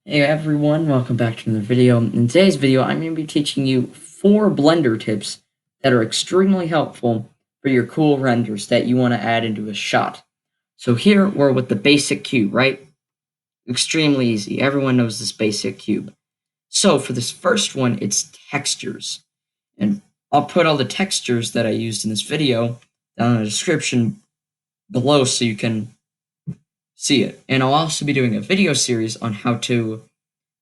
Hey everyone, welcome back to another video. In today's video, I'm going to be teaching you 4 Blender tips that are extremely helpful for your cool renders that you want to add into a shot. So here we're with the basic cube, right? Extremely easy. Everyone knows this basic cube. So for this first one, it's textures. And I'll put all the textures that I used in this video down in the description below so you can see it. And I'll also be doing a video series on how to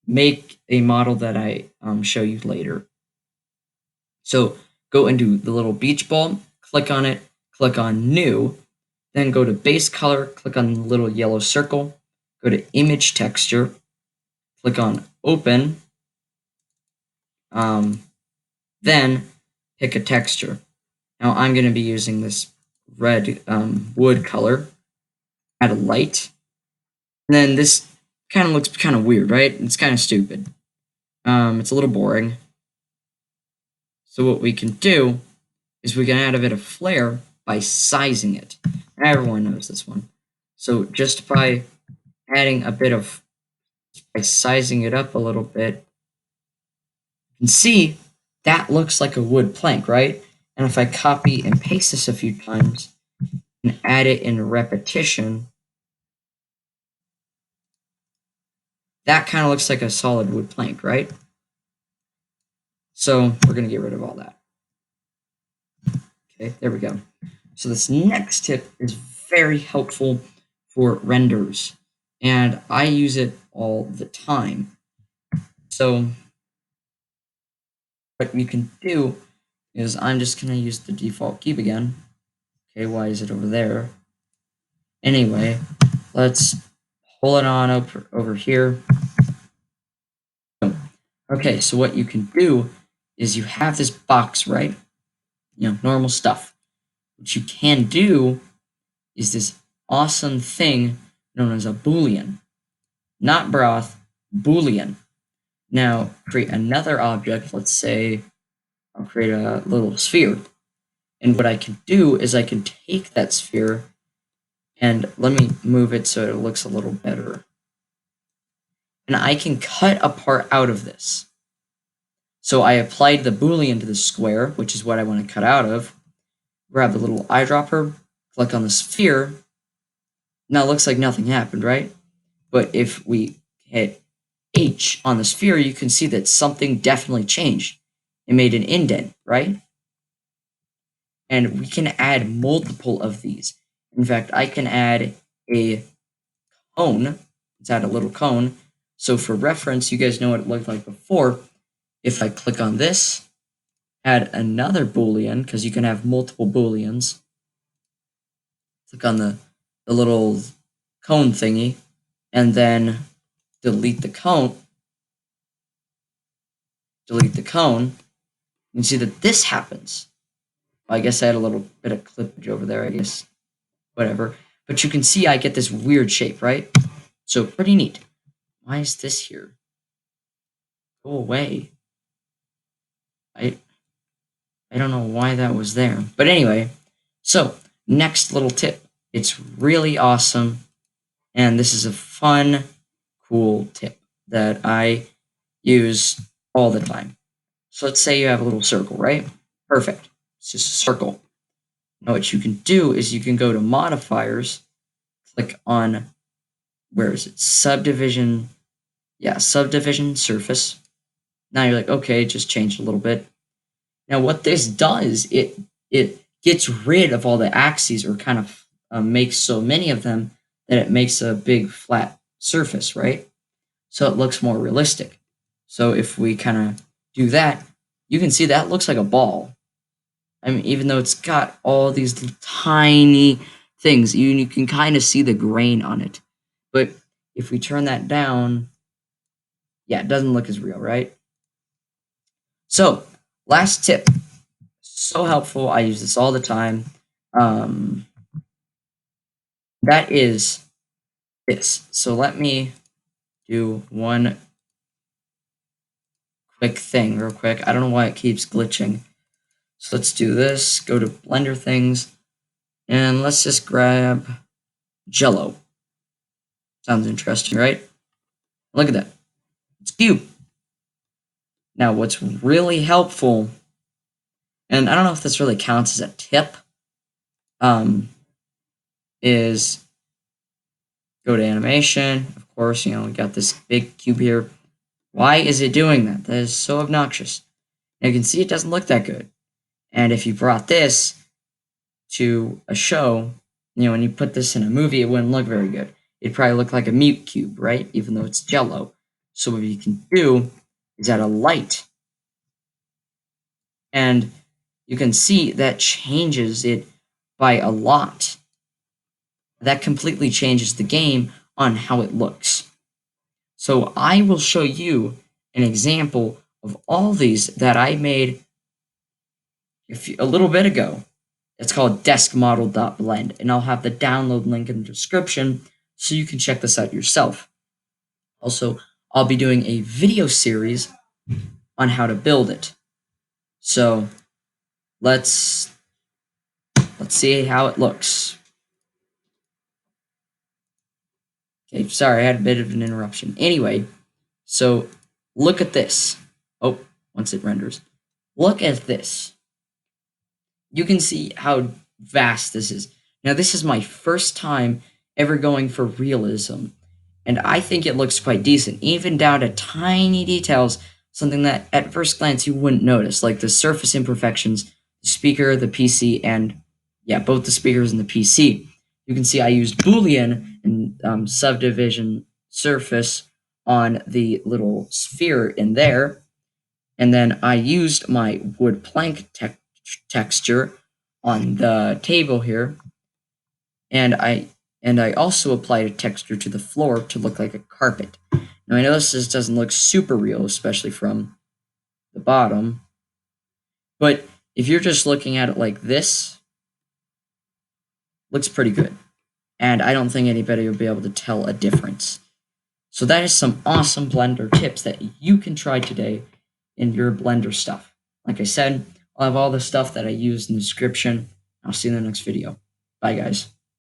make a model that I show you later. So go into the little beach ball, click on it, click on new, then go to base color, click on the little yellow circle, go to image texture, click on open, then pick a texture. Now I'm going to be using this red wood color, add a light, and then this kind of looks kind of weird, right? It's kind of stupid. It's a little boring. So what we can do is we can add a bit of flare by sizing it. Everyone knows this one. So just by adding a bit of, by sizing it up a little bit, you can see that looks like a wood plank, right? And if I copy and paste this a few times and add it in repetition, that kind of looks like a solid wood plank, right? So we're going to get rid of all that. Okay, there we go. So this next tip is very helpful for renders, and I use it all the time. So what you can do is I'm just going to use the default cube again. Okay, why is it over there? Anyway, let's pull it on over here. Okay, so what you can do is you have this box, right? You know, normal stuff. What you can do is this awesome thing known as a Boolean. Not broth, Boolean. Now, create another object. Let's say I'll create a little sphere. And what I can do is I can take that sphere and let me move it so it looks a little better. And I can cut a part out of this. So I applied the Boolean to the square, which is what I want to cut out of. Grab the little eyedropper, click on the sphere. Now it looks like nothing happened, right? But if we hit H on the sphere, you can see that something definitely changed. It made an indent, right? And we can add multiple of these. In fact, I can add a cone. Let's add a little cone. So for reference, you guys know what it looked like before. If I click on this, add another Boolean, because you can have multiple Booleans. Click on the little cone thingy, and then delete the cone. Delete the cone. You can see that this happens. I guess I had a little bit of clippage over there, I guess. Whatever. But you can see I get this weird shape, right? So pretty neat. Why is this here? Go away. I don't know why that was there. But anyway, so next little tip. It's really awesome. And this is a fun, cool tip that I use all the time. So let's say you have a little circle, right? Perfect. It's just a circle. Now what you can do is you can go to modifiers, click on, where is it? Subdivision. Yeah, subdivision surface. Now you're like, okay, just changed a little bit. Now what this does, it gets rid of all the axes, or kind of makes so many of them that it makes a big flat surface, right? So it looks more realistic. So if we kind of do that, you can see that looks like a ball. I mean, even though it's got all these tiny things, you can kind of see the grain on it. But if we turn that down, yeah, it doesn't look as real, right? So, last tip. So helpful. I use this all the time. That is this. So let me do one quick thing real quick. I don't know why it keeps glitching. So let's do this. Go to Blender things. And let's just grab Jello. Sounds interesting, right? Look at that. It's cube. Now, what's really helpful, and I don't know if this really counts as a tip, is go to animation. Of course, we got this big cube here. Why is it doing that? That is so obnoxious. Now you can see it doesn't look that good. And if you brought this to a show, when you put this in a movie, it wouldn't look very good. It'd probably look like a mute cube, right? Even though it's Jello. So what you can do is add a light. And you can see that changes it by a lot. That completely changes the game on how it looks. So I will show you an example of all these that I made a little bit ago. It's called deskmodel.blend, and I'll have the download link in the description so you can check this out yourself. Also, I'll be doing a video series on how to build it. So let's see how it looks. Okay, sorry, I had a bit of an interruption. Anyway, so look at this. Oh, once it renders. Look at this. You can see how vast this is. Now, this is my first time ever going for realism, and I think it looks quite decent, even down to tiny details, something that at first glance you wouldn't notice, like the surface imperfections, the speaker, the PC, and yeah, both the speakers and the PC. You can see I used Boolean and subdivision surface on the little sphere in there, and then I used my wood plank texture on the table here, and I also applied a texture to the floor to look like a carpet. Now I know this doesn't look super real, especially from the bottom, but if you're just looking at it like this, looks pretty good. And I don't think anybody will be able to tell a difference. So that is some awesome Blender tips that you can try today in your Blender stuff. Like I said, I'll have all the stuff that I used in the description. I'll see you in the next video. Bye, guys.